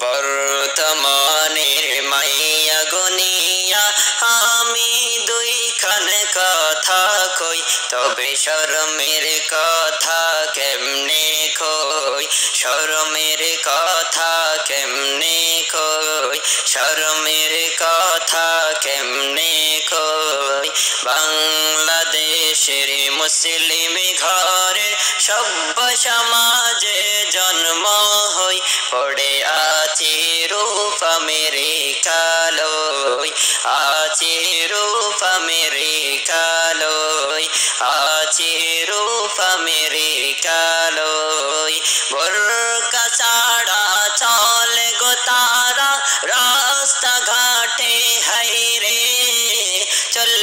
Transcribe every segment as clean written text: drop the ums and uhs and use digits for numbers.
বর্তমানের মাইয়া গুনিয়া আমি দুইখান কথা কই, তবে শরমের কথা কেমনে কই, শরমের কথা কেমনে কই, শরমের কথা কেমনে কই। বাংলাদেশের মুসলিম ঘরে সভ্য সমাজে জন্ম হই, পড়ে আছি রূপ আমেরিকালয়, আছি রূপ আমেরিকালয়, আছি রূপ আমেরিকালয়। বোরকা ছাড়া চলে গো তারা রাস্তা ঘাটে হাইরে, চল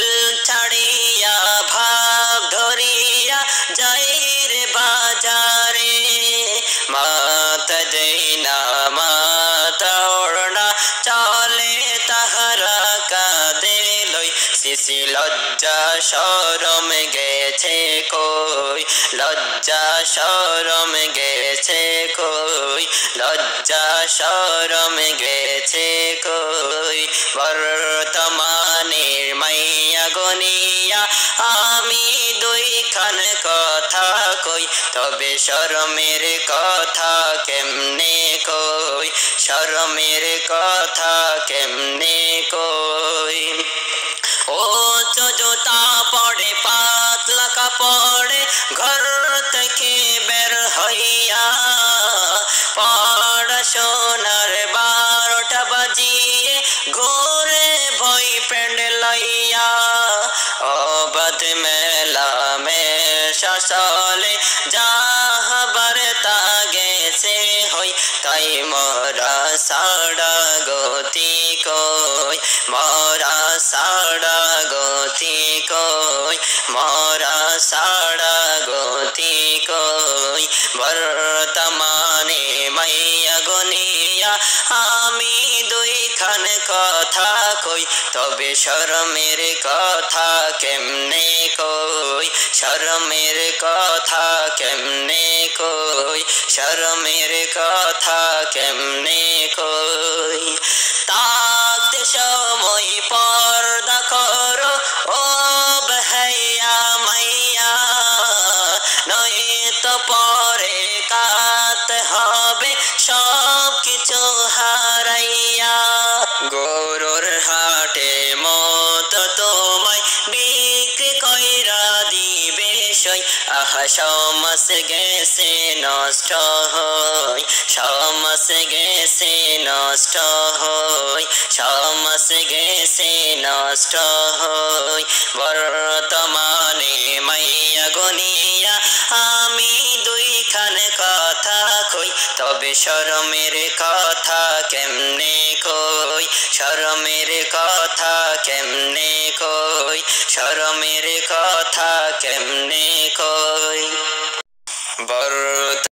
ছাড়িয়া ভাব ধরিয়া যাই রে বাজারে। মাতা দেই না মাতা ওড়না চলে তাহারা কাঁধে লই, সিসি লজ্জা শরম গেছে কই, লজ্জা শরম গেছে কই, লজ্জা শরম গেছে কই। বর্তমানের মাইয়া গুনিয়া আমি দুইখান কথা কই, তবে শরমের কথা কেমনে কই, শরমের কথা কেমনে কই। ও জুতা পড়ে পাতলা কাপড়ে ঘর থেকে বের হইয়া, পড়াশোনার 12টা বাজিয়ে ঘুরে বই পেন্ড লইয়া, অবাধ মেলা মেশা চলে যাহাবার তা গেছে হই, তাই মোরা সাড়া গতি কই, মোরা সাড়া গতি কই, মোরা সাড়া গতি কই। বর্তমানে মাইয়া গুনিয়া আমি দুইখান কথা কই, তবে শরমের কথা কেমনে কই, শরমের কথা কেমনে কই, শরমের কথা কেমনে কই। তাকতে সময় পর্দা করো ও ভাইয়া মাইয়া, নয়তো পরে কাঁদতে হবে সব কিছু হারাইয়া। গরুর হাটে মত তোমায় বিক্রি কইরা দিবে সই, আহা সমাজ গেছে নষ্ট হই, সমাজ গেছে নষ্ট হই, সমাজ গেছে নষ্ট হই। বর্তমানে মাইয়া গুনিয়া আমি দুইখান কথা কই, তবে শরমের কথা কেমনে কই, শরমের কথা কেমনে কই, শরমের কথা কেমনে